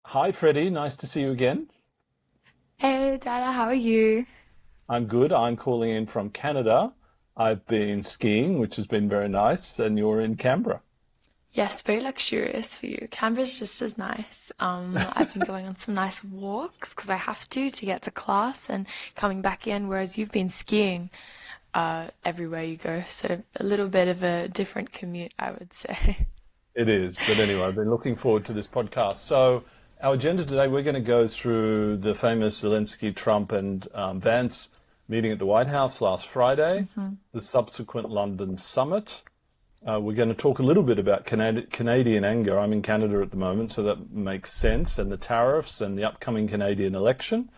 Hi, Freddie. Nice to see you again. Hey Dada, how are you? I'm good. I'm calling in from Canada. I've been skiing, which has been very nice, and you're in Canberra. Yes, very luxurious for you. Canberra's just as nice. I've been going on some nice walks because I have to get to class and coming back in, whereas you've been skiing everywhere you go. So a little bit of a different commute, I would say. It is. But anyway, I've been looking forward to this podcast. So, our agenda today, we're going to go through the famous Zelensky, Trump, and Vance meeting at the White House last Friday, the subsequent London summit. We're going to talk a little bit about Canadian anger. I'm in Canada at the moment, so that makes sense, and the tariffs and the upcoming Canadian election.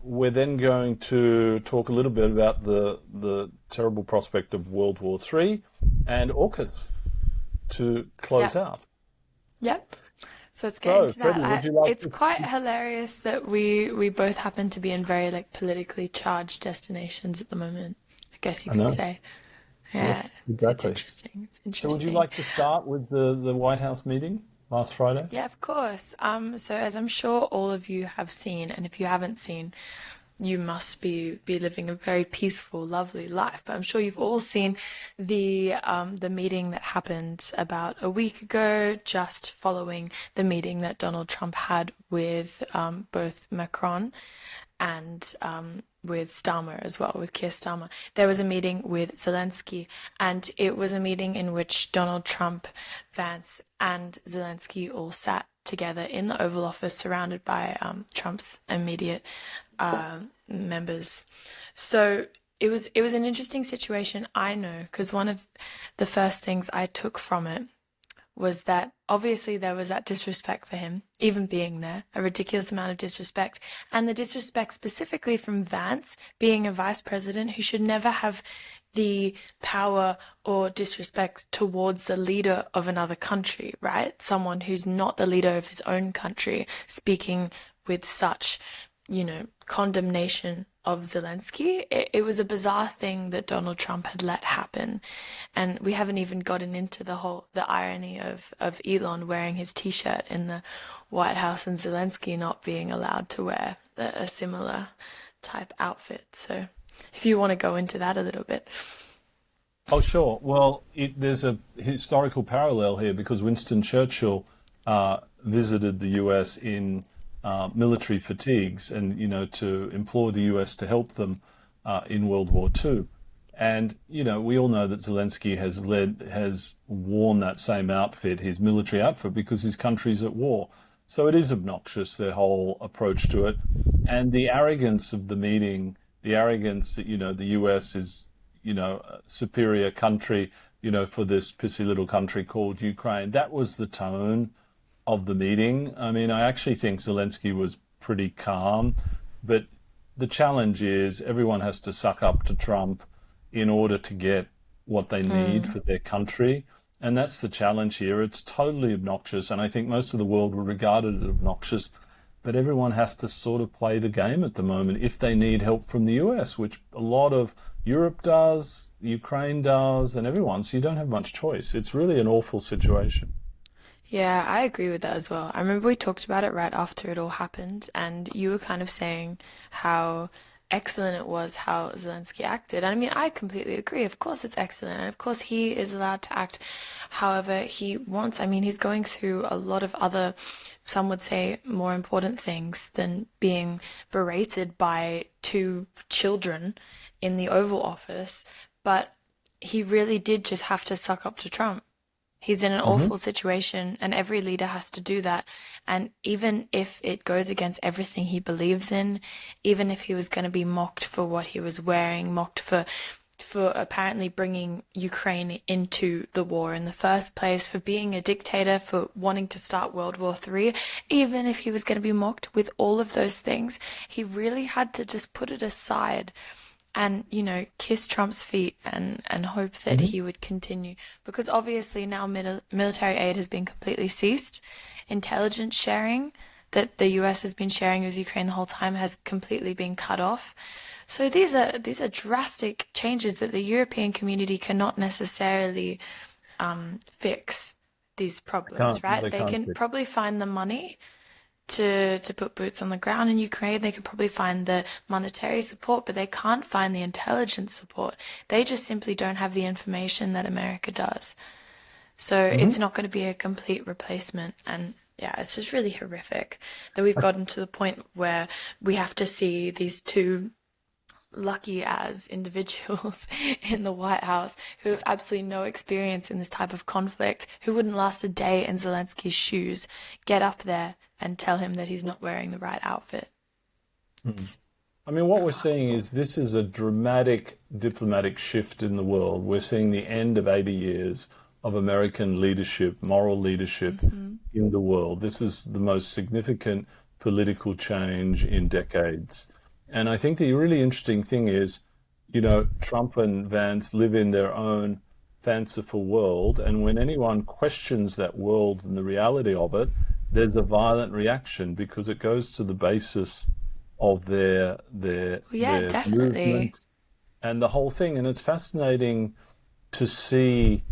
We're then going to talk a little bit about the terrible prospect of World War III and AUKUS to close Yep, out. yep. So let's get So, into that. Freddie, would you like It's to? quite hilarious that we both happen to be in very like politically charged destinations at the moment, I guess you I could know. say. Yeah, Yes, it's exactly. interesting. It's So, would you interesting. like to start with the White House meeting last Friday? Yeah, of course. So as I'm sure all of you have seen, and if you haven't seen, you must be living a very peaceful, lovely life. But I'm sure you've all seen the meeting that happened about a week ago, just following the meeting that Donald Trump had with both Macron and with Starmer as well, with Keir Starmer. There was a meeting with Zelensky, and it was a meeting in which Donald Trump, Vance, and Zelensky all sat together in the Oval Office, surrounded by Trump's immediate members. So it was an interesting situation, I know, because one of the first things I took from it was that obviously there was that disrespect for him, even being there, a ridiculous amount of disrespect. And the disrespect specifically from Vance, being a vice president who should never have the power or disrespect towards the leader of another country, right? Someone who's not the leader of his own country, speaking with such, condemnation of Zelensky. It was a bizarre thing that Donald Trump had let happen. And we haven't even gotten into the irony of Elon wearing his t-shirt in the White House and Zelensky not being allowed to wear a similar type outfit. So if you want to go into that a little bit. Oh, sure. Well, there's a historical parallel here because Winston Churchill visited the US in military fatigues and, to implore the US to help them in World War II. And, we all know that Zelensky has worn that same outfit, his military outfit, because his country's at war. So it is obnoxious, their whole approach to it. And the arrogance of the meeting, the arrogance that, the US is, a superior country, for this pissy little country called Ukraine. That was the tone of the meeting. I mean, I actually think Zelensky was pretty calm, but the challenge is everyone has to suck up to Trump in order to get what they need Mm. for their country. And that's the challenge here. It's totally obnoxious, and I think most of the world will regard it as obnoxious. But everyone has to sort of play the game at the moment if they need help from the US, which a lot of Europe does, Ukraine does, and everyone. So you don't have much choice. It's really an awful situation. Yeah, I agree with that as well. I remember we talked about it right after it all happened, and you were kind of saying how excellent it was how Zelensky acted. And I mean, I completely agree. Of course, it's excellent, and of course, he is allowed to act however he wants. I mean, he's going through a lot of other, some would say, more important things than being berated by two children in the Oval Office. But he really did just have to suck up to Trump. He's in an Hmm. awful situation, and every leader has to do that. And even if it goes against everything he believes in, even if he was going to be mocked for what he was wearing, mocked for apparently bringing Ukraine into the war in the first place, for being a dictator, for wanting to start World War III, even if he was going to be mocked with all of those things, he really had to just put it aside and kiss Trump's feet and hope that Hmm. he would continue, because obviously now military aid has been completely ceased. Intelligence sharing that the US has been sharing with Ukraine the whole time has completely been cut off. So these are drastic changes that the European community cannot necessarily fix these They problems, can't. right? They They can't can fix. probably find the money to put boots on the ground in Ukraine. They could probably find the monetary support, but they can't find the intelligence support. They just simply don't have the information that America does. So Hmm. it's not going to be a complete replacement. And yeah, it's just really horrific that we've gotten to the point where we have to see these two lucky as individuals in the White House who have absolutely no experience in this type of conflict, who wouldn't last a day in Zelensky's shoes, get up there and tell him that he's not wearing the right outfit. It's I mean, what we're seeing is this is a dramatic diplomatic shift in the world. We're seeing the end of 80 years of American leadership, moral leadership in the world. This is the most significant political change in decades. And I think the really interesting thing is, Trump and Vance live in their own fanciful world. And when anyone questions that world and the reality of it, there's a violent reaction because it goes to the basis of their their well, yeah, their definitely. movement and the whole thing. And it's fascinating to see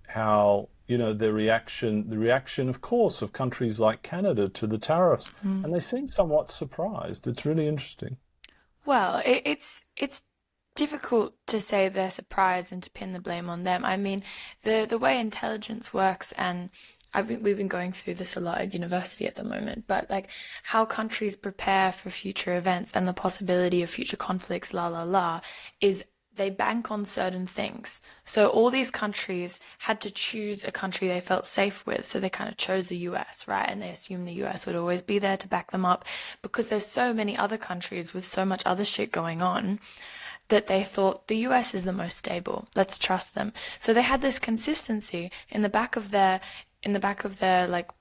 how, the reaction, of course, of countries like Canada to the tariffs, and they seem somewhat surprised. It's really interesting. Well, it's difficult to say they're surprised and to pin the blame on them. I mean, the way intelligence works, and we've been going through this a lot at university at the moment, but like how countries prepare for future events and the possibility of future conflicts, la la la, is they bank on certain things. So all these countries had to choose a country they felt safe with. So they kind of chose the US, right? And they assumed the US would always be there to back them up because there's so many other countries with so much other shit going on that they thought the US is the most stable. Let's trust them. So they had this consistency in the back of their like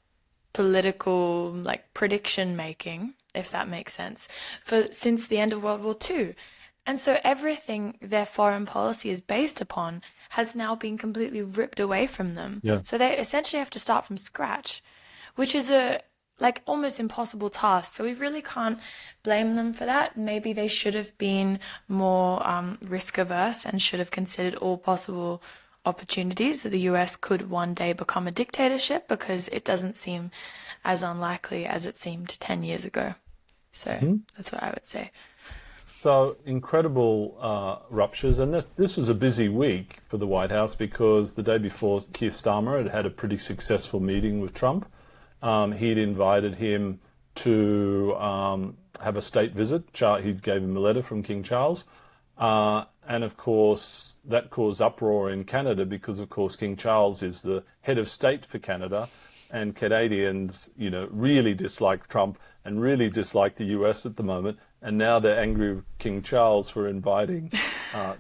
political like prediction making, if that makes sense, for since the end of World War II. And so everything their foreign policy is based upon has now been completely ripped away from them. Yeah. So they essentially have to start from scratch, which is a like almost impossible task. So we really can't blame them for that. Maybe they should have been more risk averse and should have considered all possible opportunities that the US could one day become a dictatorship because it doesn't seem as unlikely as it seemed 10 years ago. So Mhm. that's what I would say. So incredible ruptures, and this was a busy week for the White House because the day before Keir Starmer had had a pretty successful meeting with Trump. He'd invited him to have a state visit. He gave him a letter from King Charles, and of course that caused uproar in Canada because, of course, King Charles is the head of state for Canada, and Canadians, really dislike Trump and really dislike the US at the moment. And now they're angry with King Charles for inviting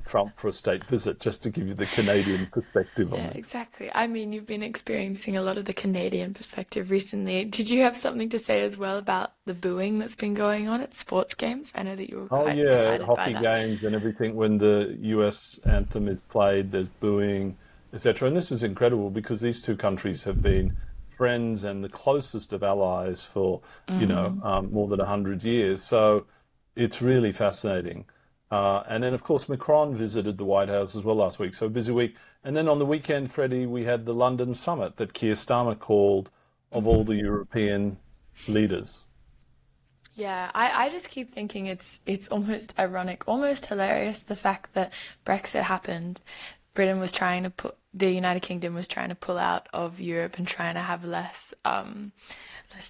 Trump for a state visit, just to give you the Canadian perspective on Yeah, it. exactly. I mean, you've been experiencing a lot of the Canadian perspective recently. Did you have something to say as well about the booing that's been going on at sports games? I know that you were Oh quite yeah, excited by hockey that. games and everything. When the US anthem is played, there's booing, etc. And this is incredible because these two countries have been friends and the closest of allies for, more than 100 years. So it's really fascinating. And then, of course, Macron visited the White House as well last week. So a busy week. And then on the weekend, Freddie, we had the London summit that Keir Starmer called of all the European leaders. Yeah, I just keep thinking it's almost ironic, almost hilarious the fact that Brexit happened. The United Kingdom was trying to pull out of Europe and trying to have less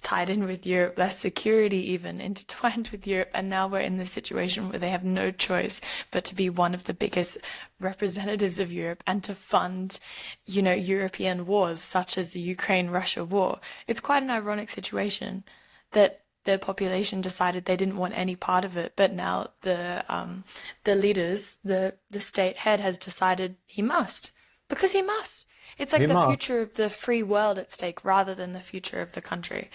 tied in with Europe, less security even intertwined with Europe. And now we're in this situation where they have no choice but to be one of the biggest representatives of Europe and to fund, European wars such as the Ukraine-Russia war. It's quite an ironic situation that the population decided they didn't want any part of it, but now the leaders, the state head has decided he must because he must. It's like He the must. future of the free world at stake rather than the future of the country.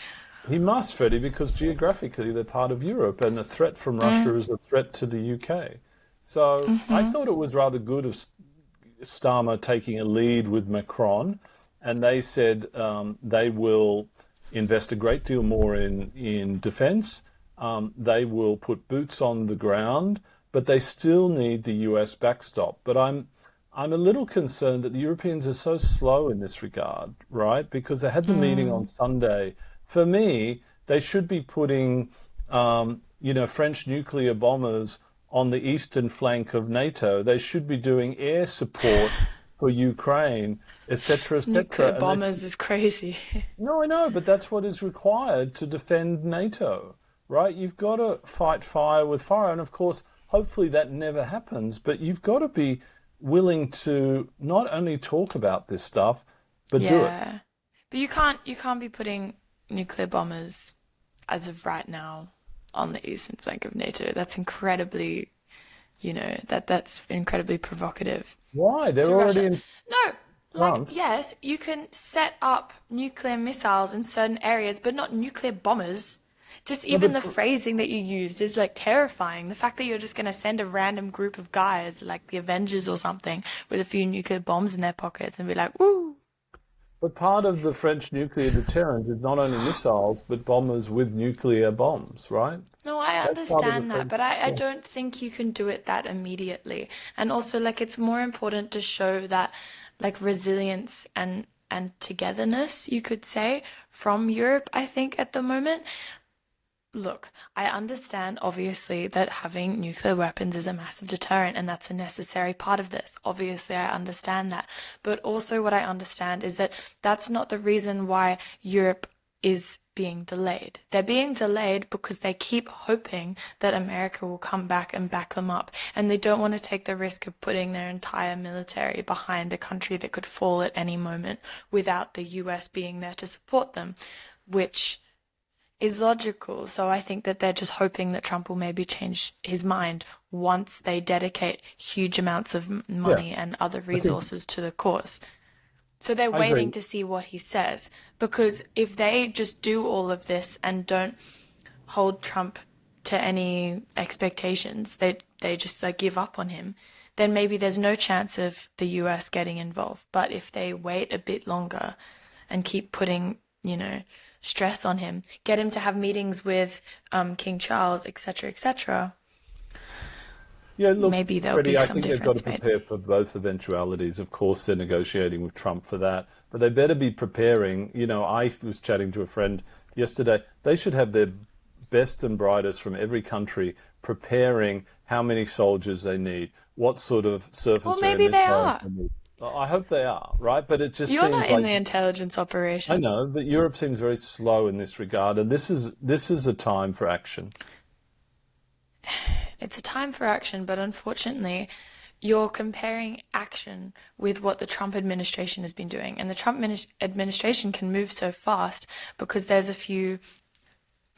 He must, Freddie, because geographically they're part of Europe, and the threat from Russia is a threat to the UK. So I thought it was rather good of Starmer taking a lead with Macron, and they said they will invest a great deal more in defence. They will put boots on the ground, but they still need the US backstop. But I'm a little concerned that the Europeans are so slow in this regard, right? Because they had the meeting on Sunday. For me, they should be putting, French nuclear bombers on the eastern flank of NATO. They should be doing air support for Ukraine, etc., Nuclear etc. And they bombers is crazy. no, I know, but that's what is required to defend NATO, right? You've got to fight fire with fire. And of course, hopefully that never happens, but you've got to be willing to not only talk about this stuff, but do it. Yeah. But you can't be putting nuclear bombers as of right now on the eastern flank of NATO. That's incredibly, that's incredibly provocative Why? They're to already Russia. in No, like, France. yes, you can set up nuclear missiles in certain areas, but not nuclear bombers. Just No, even the phrasing that you used is like terrifying. The fact that you're just going to send a random group of guys, like the Avengers or something, with a few nuclear bombs in their pockets and be like, woo. but part of the French nuclear deterrent is not only missiles, but bombers with nuclear bombs, right? No, I That's part of the understand that, French. but I Yeah. don't think you can do it that immediately. And also, like, it's more important to show that, like, resilience and togetherness, you could say, from Europe, I think, at the moment. Look, I understand obviously that having nuclear weapons is a massive deterrent and that's a necessary part of this. Obviously, I understand that. But also, what I understand is that that's not the reason why Europe is being delayed. They're being delayed because they keep hoping that America will come back and back them up. And they don't want to take the risk of putting their entire military behind a country that could fall at any moment without the US being there to support them, which is logical. So I think that they're just hoping that Trump will maybe change his mind once they dedicate huge amounts of Yeah, money and other I think resources to the cause. So they're I waiting agree. to see what he says. Because if they just do all of this and don't hold Trump to any expectations, they just like give up on him, then maybe there's no chance of the US getting involved. But if they wait a bit longer and keep putting, stress on him, get him to have meetings with King Charles, etc., etc., Yeah, look, maybe there'll be Freddie, I some think they've got to difference made. prepare for both eventualities. Of course, they're negotiating with Trump for that, but they better be preparing. I was chatting to a friend yesterday. They should have their best and brightest from every country preparing how many soldiers they need, what sort of Well, surface to air maybe they missiles are. they need. I hope they are, right? But it just You're not seems in like the intelligence I operations. know, but Europe seems very slow in this regard, and this is a time for action. It's a time for action, but unfortunately, you're comparing action with what the Trump administration has been doing. And the administration can move so fast because there's a few,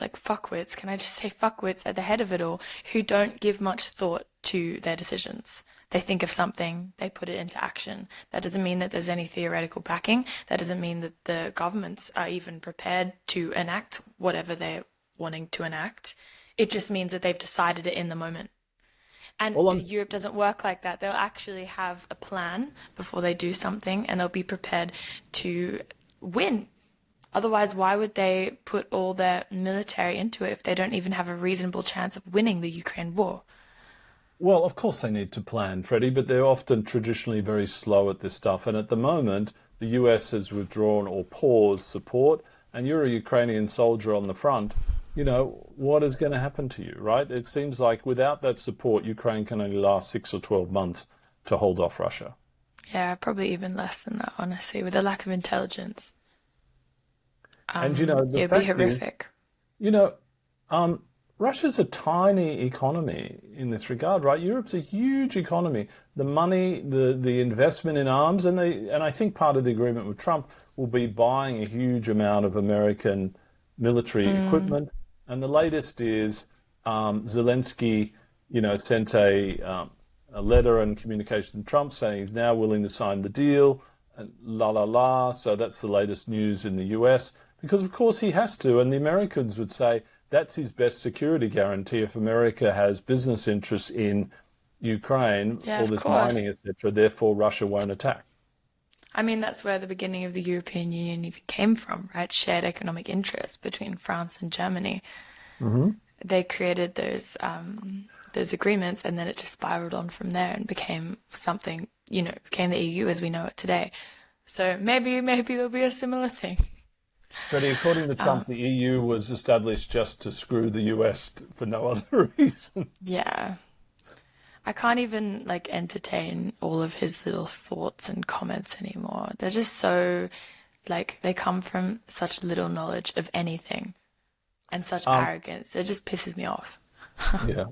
like, fuckwits, can I just say fuckwits at the head of it all, who don't give much thought to their decisions. They think of something, they put it into action. That doesn't mean that there's any theoretical backing. That doesn't mean that the governments are even prepared to enact whatever they're wanting to enact. It just means that they've decided it in the moment. And All I'm Europe doesn't work like that. They'll actually have a plan before they do something and they'll be prepared to win. Otherwise, why would they put all their military into it if they don't even have a reasonable chance of winning the Ukraine war? Well, of course they need to plan, Freddie, but they're often traditionally very slow at this stuff. And at the moment, the US has withdrawn or paused support, and you're a Ukrainian soldier on the front. What is going to happen to you, right? It seems like without that support, Ukraine can only last 6 or 12 months to hold off Russia. Yeah, probably even less than that, honestly, with a lack of intelligence. And the It would be fact is, horrific. you know, um, Russia's a tiny economy in this regard, right? Europe's a huge economy. The money, the investment in arms, and I think part of the agreement with Trump will be buying a huge amount of American military equipment. And the latest is Zelensky, sent a letter and communication to Trump saying he's now willing to sign the deal, and la la la. So that's the latest news in the US because, of course, he has to. And the Americans would say that's his best security guarantee if America has business interests in Ukraine, Yeah, all of this course. mining, etc. Therefore, Russia won't attack. I mean, that's where the beginning of the European Union even came from, right? Shared economic interests between France and Germany. Hmm. They created those agreements, and then it just spiraled on from there and became something, became the EU as we know it today. So maybe there'll be a similar thing. Freddie, according to Um, Trump, the EU was established just to screw the US for no other reason. yeah. I can't even like entertain all of his little thoughts and comments anymore. They're just so like they come from such little knowledge of anything and such Um, arrogance. It just pisses me off. yeah.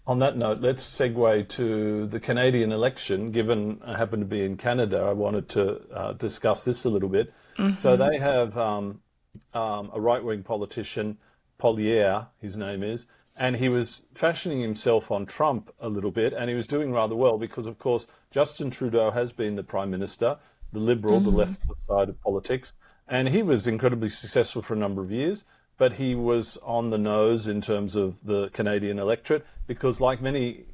On that note, let's segue to the Canadian election. Given I happen to be in Canada, I wanted to discuss this a little bit. So Hmm. they have a right-wing politician, Pollier, his name is, and he was fashioning himself on Trump a little bit, and he was doing rather well because, of course, Justin Trudeau has been the Prime Minister, the Liberal, the Hmm. left side of politics, and he was incredibly successful for a number of years. But he was on the nose in terms of the Canadian electorate because, like many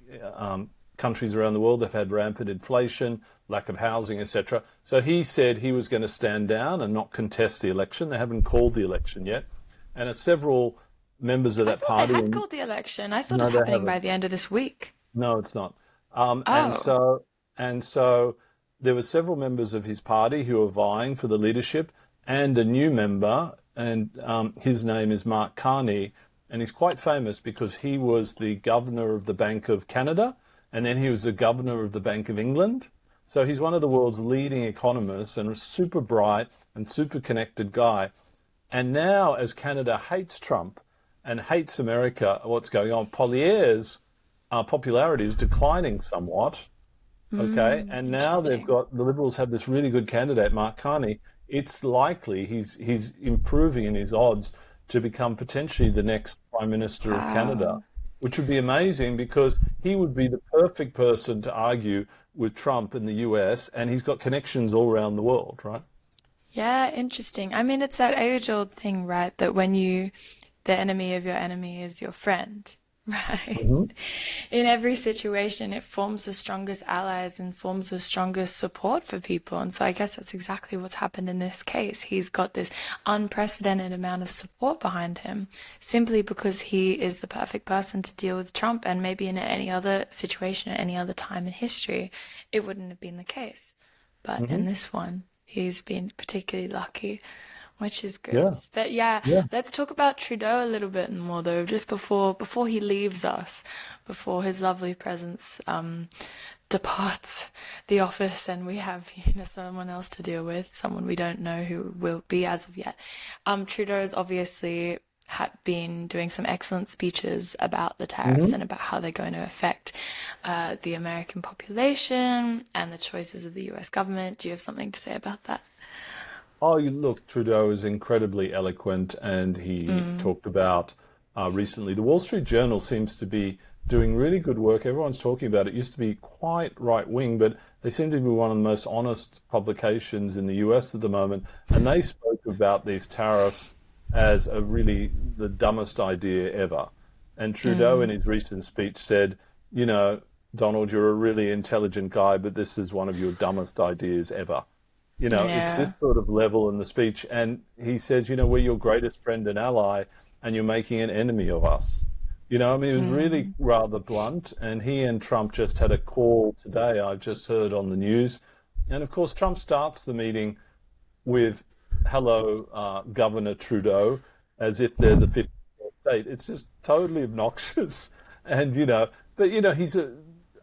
countries around the world, they've had rampant inflation, lack of housing, etc. So he said he was going to stand down and not contest the election. They haven't called the election yet. And several members of I that thought they party, had and called the election. I thought it no, was they happening by haven't. the end of this week. No, it's not. Um, and Oh. so and so there were several members of his party who were vying for the leadership, and a new member, and his name is Mark Carney, and he's quite famous because he was the governor of the Bank of Canada, and then he was the governor of the Bank of England. So he's one of the world's leading economists and a super bright and super connected guy. And now, as Canada hates Trump and hates America, what's going on? Pollier's popularity is declining somewhat. Okay, Mm, and now they've interesting. got the Liberals have this really good candidate, Mark Carney. It's likely he's improving in his odds to become potentially the next Prime Minister of Canada, Wow. which would be amazing because he would be the perfect person to argue with Trump in the US, and he's got connections all around the world, right? Yeah, interesting. I mean, it's that age-old thing, right? That when the enemy of your enemy is your friend, right? Hmm. In every situation, it forms the strongest allies and forms the strongest support for people. And so I guess that's exactly what's happened in this case. He's got this unprecedented amount of support behind him simply because he is the perfect person to deal with Trump. And maybe in any other situation at any other time in history, it wouldn't have been the case. But Hmm. in this one, he's been particularly lucky, which is good. Yeah, But yeah, yeah. let's talk about Trudeau a little bit more though, just before he leaves us, before his lovely presence departs the office and we have, someone else to deal with, someone we don't know who will be as of yet. Trudeau's obviously had been doing some excellent speeches about the tariffs Hmm. and about how they're going to affect the American population and the choices of the US government. Do you have something to say about that? Oh, you look, Trudeau is incredibly eloquent, and he Mm, talked about recently. The Wall Street Journal seems to be doing really good work. Everyone's talking about it. It used to be quite right wing, but they seem to be one of the most honest publications in the US at the moment. And they spoke about these tariffs as a really the dumbest idea ever. And Trudeau, in mm, his recent speech, said, you know, Donald, you're a really intelligent guy, but this is one of your dumbest ideas ever. It's this yeah. sort of level in the speech. And he says, we're your greatest friend and ally, and you're making an enemy of us. I mean, it was really Mm, rather blunt. And he and Trump just had a call today, I've just heard on the news. And of course, Trump starts the meeting with, hello, Governor Trudeau, as if they're the 50th state. It's just totally obnoxious. And, but,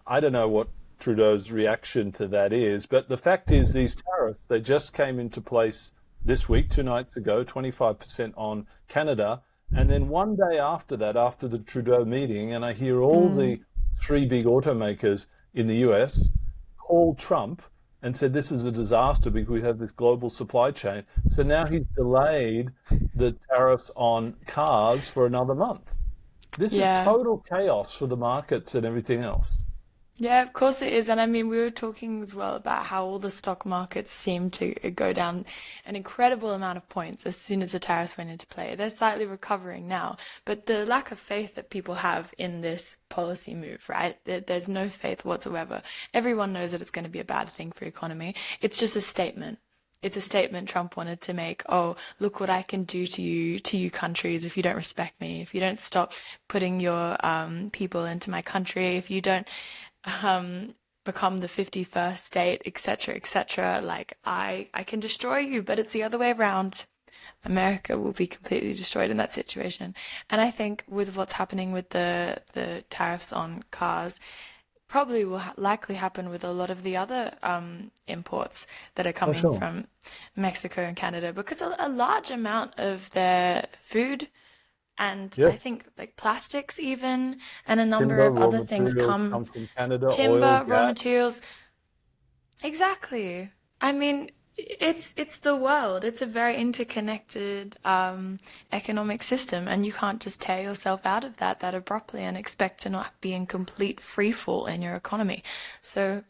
I don't know what Trudeau's reaction to that is, but the fact is these tariffs, they just came into place this week, 2 nights ago, 25% on Canada. And then one day after that, after the Trudeau meeting, and I hear all mm. the three big automakers in the US called Trump and said this is a disaster because we have this global supply chain. So now he's delayed the tariffs on cars for another month. This is Yeah. total chaos for the markets and everything else. Yeah, of course it is. And I mean, we were talking as well about how all the stock markets seem to go down an incredible amount of points as soon as the tariffs went into play. They're slightly recovering now, but the lack of faith that people have in this policy move, right? There's no faith whatsoever. Everyone knows that it's going to be a bad thing for the economy. It's just a statement. It's a statement Trump wanted to make. Oh, look what I can do to you countries if you don't respect me, if you don't stop putting your people into my country, if you don't become the 51st state, etc., etc. Like I can destroy you, but it's the other way around. America will be completely destroyed in that situation. And I think with what's happening with the tariffs on cars, probably will likely happen with a lot of the other imports that are Oh, coming sure. from Mexico and Canada, because a large amount of their food and I Yes. think like plastics even and a number Timber, of raw other things materials come come from Canada, oil, timber, raw gas. materials. Exactly. I mean, it's the world. It's a very interconnected economic system, and you can't just tear yourself out of that abruptly and expect to not be in complete free fall in your economy. So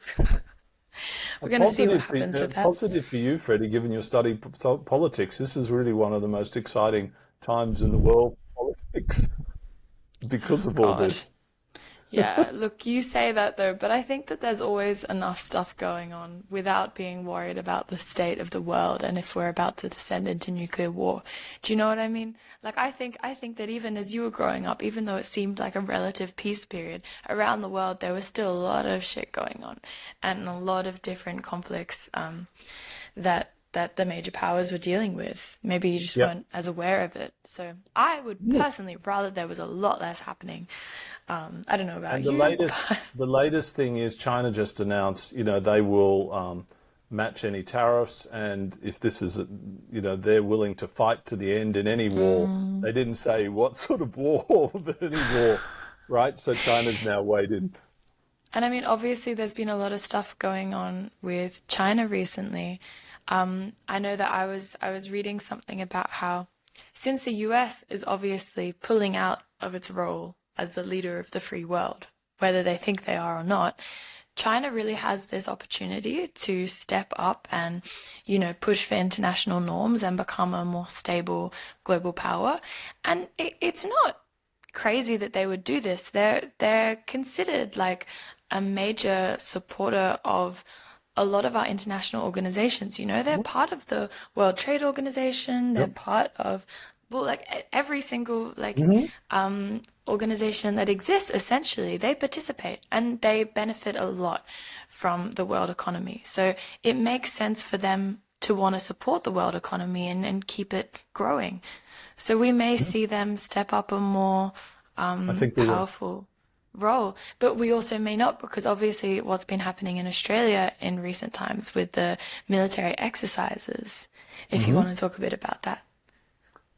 we're going to see what happens with that. Positive for you, Freddie, given your study politics. This is really one of the most exciting times in the world of politics because of all God. this. Yeah, look, you say that though, but I think that there's always enough stuff going on without being worried about the state of the world and if we're about to descend into nuclear war. Do you know what I mean? Like I think that even as you were growing up, even though it seemed like a relative peace period, around the world there was still a lot of shit going on and a lot of different conflicts that the major powers were dealing with. Maybe you just Yep. weren't as aware of it. So I would personally rather there was a lot less happening. I don't know about And the you, latest, but the latest thing is China just announced, they will match any tariffs, and if this is, they're willing to fight to the end in any war. They didn't say what sort of war, but any war, right? So China's now weighed in. and I mean obviously there's been a lot of stuff going on with China recently. I know that I was reading something about how since the US is obviously pulling out of its role as the leader of the free world, whether they think they are or not, China really has this opportunity to step up and, push for international norms and become a more stable global power. And it's not crazy that they would do this. They're considered like a major supporter of a lot of our international organizations. They're part of the World Trade Organization. They're Yep. part of well, like every single like Hmm. organization that exists. Essentially, they participate and they benefit a lot from the world economy. So it makes sense for them to want to support the world economy and keep it growing. So we may see them step up a more I think we will. powerful role, but we also may not because obviously what's been happening in Australia in recent times with the military exercises, if you Hmm. want to talk a bit about that.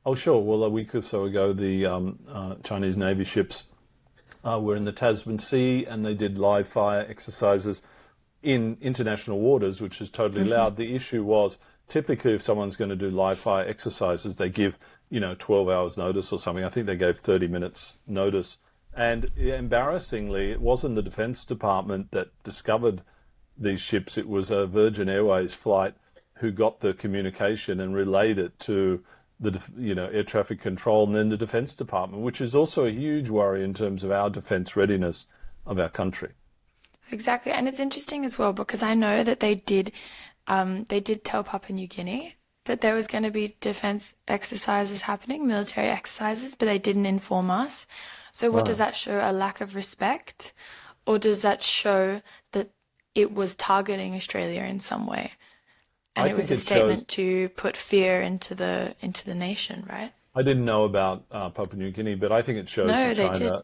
Oh, sure. Well, a week or so ago, the Chinese Navy ships were in the Tasman Sea and they did live fire exercises in international waters, which is totally allowed. The issue was typically if someone's going to do live fire exercises, they give, 12 hours notice or something. I think they gave 30 minutes notice. And embarrassingly, it wasn't the Defense Department that discovered these ships. It was a Virgin Airways flight who got the communication and relayed it to air traffic control and then the Defense Department, which is also a huge worry in terms of our defense readiness of our country. Exactly, and it's interesting as well because I know that they did tell Papua New Guinea that there was going to be defense exercises happening, military exercises, but they didn't inform us. So what does Right. that show? A lack of respect, or does that show that it was targeting Australia in some way? And I it was think a it shows. statement to put fear into the nation, right? I didn't know about Papua New Guinea, but I think it shows that No, they did.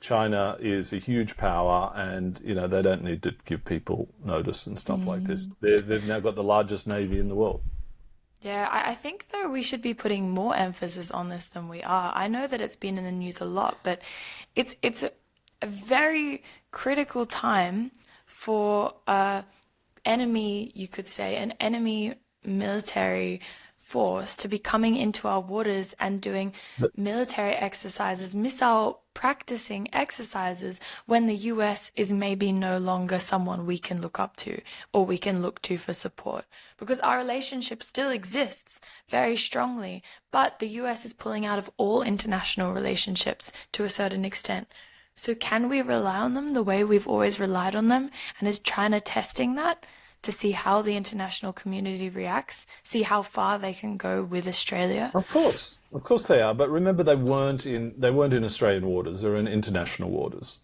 China is a huge power, and they don't need to give people notice and stuff like this. They've now got the largest navy in the world. Yeah, I think though we should be putting more emphasis on this than we are. I know that it's been in the news a lot, but it's a very critical time for enemy, you could say, an enemy military force to be coming into our waters and doing But military exercises, missile practicing exercises when the US is maybe no longer someone we can look up to or we can look to for support. Because our relationship still exists very strongly, but the US is pulling out of all international relationships to a certain extent. So can we rely on them the way we've always relied on them? And is China testing that to see how the international community reacts, see how far they can go with Australia? of course they are. But remember, they weren't in Australian waters. They're in international waters,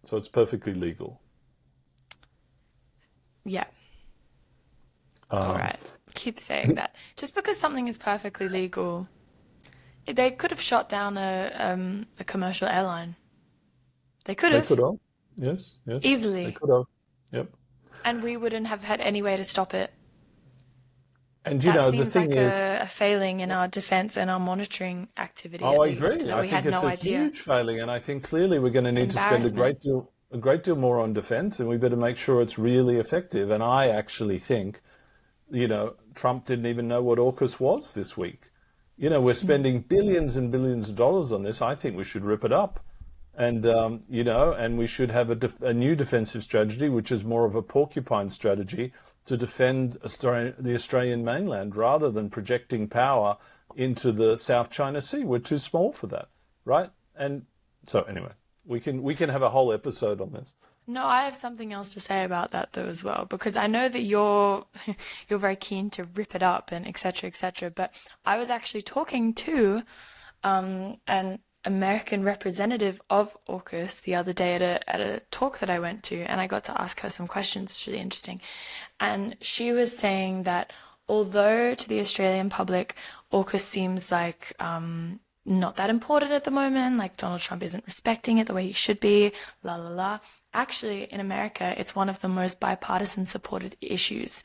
so it's perfectly legal. Yeah, all Um, right. keep saying that. Just because something is perfectly legal, they could have shot down a commercial airline. They could They have could have. Yes, yes, they easily, could have. Yep. and we wouldn't have had any way to stop it. And That the seems thing like is, a failing in our defense and our monitoring activity, oh, at I least, agree. that I we think had it's no a idea. huge failing, and I think clearly we're going to It's need to spend embarrassment. a great deal more on defense, and we better make sure it's really effective. And I actually think, Trump didn't even know what AUKUS was this week. We're Mm. spending billions and billions of dollars on this. I think we should rip it up. And, and we should have a new defensive strategy, which is more of a porcupine strategy to defend the Australian mainland rather than projecting power into the South China Sea. We're too small for that, right? And so anyway, we can have a whole episode on this. No, I have something else to say about that though as well, because I know that you're you're very keen to rip it up and etc. etc. But I was actually talking to an American representative of AUKUS the other day at a talk that I went to, and I got to ask her some questions. It's really interesting. And she was saying that although to the Australian public, AUKUS seems like not that important at the moment, like Donald Trump isn't respecting it the way he should be, la la la. Actually, in America, it's one of the most bipartisan supported issues.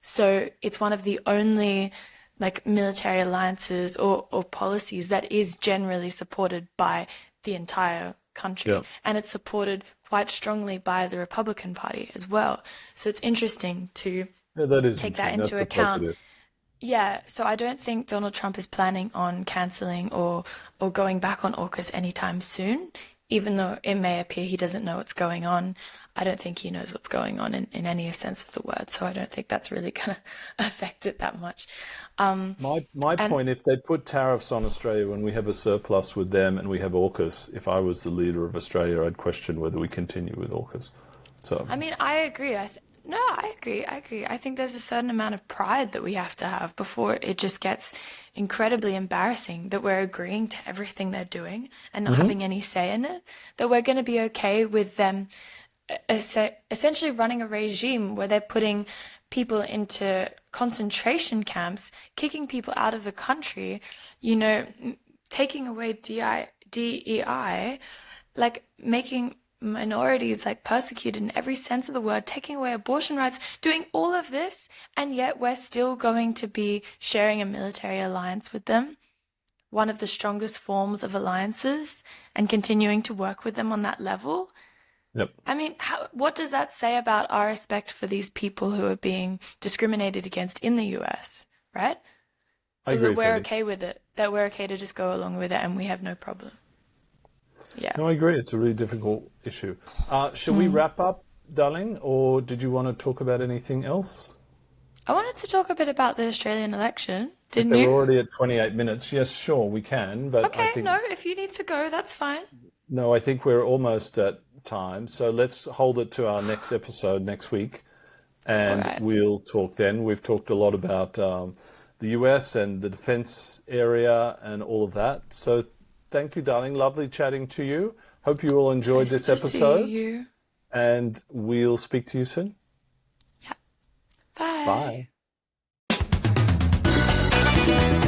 So it's one of the only like military alliances or policies that is generally supported by the entire country. Yeah, And it's supported quite strongly by the Republican Party as well. So it's interesting to yeah, that is take that interesting. into That's a account. positive. Yeah, so I don't think Donald Trump is planning on canceling or going back on AUKUS anytime soon, even though it may appear he doesn't know what's going on. I don't think he knows what's going on in any sense of the word, so I don't think that's really gonna affect it that much. Um, My and point, if they put tariffs on Australia when we have a surplus with them and we have AUKUS, if I was the leader of Australia, I'd question whether we continue with AUKUS. So, I mean, I agree. No, I agree. I agree. I think there's a certain amount of pride that we have to have before it just gets incredibly embarrassing that we're agreeing to everything they're doing and not hmm having any say in it. That we're going to be okay with them essentially running a regime where they're putting people into concentration camps, kicking people out of the country, taking away DEI, like making minorities like persecuted in every sense of the word, taking away abortion rights, doing all of this, and yet we're still going to be sharing a military alliance with them, one of the strongest forms of alliances, and continuing to work with them on that level. yep, I mean, what does that say about our respect for these people who are being discriminated against in the US, right? I That agree, we're Teddy. okay with it, that we're okay to just go along with it and we have no problem. Yeah. No, I agree. It's a really difficult issue. Shall we Mm. wrap up, darling, or did you want to talk about anything else? I wanted to talk a bit about the Australian election, didn't Okay, we're you? already at 28 minutes. Yes, sure, we can, but I Okay, think no, if you need to go, that's fine. no, I think we're almost at time. So let's hold it to our next episode next week, All and right. we'll talk then. We've talked a lot about the US and the defense area and all of that. So thank you, darling. Lovely chatting to you. Hope you all enjoyed Nice this to see episode, you. and we'll speak to you soon. Yeah. Bye. Bye.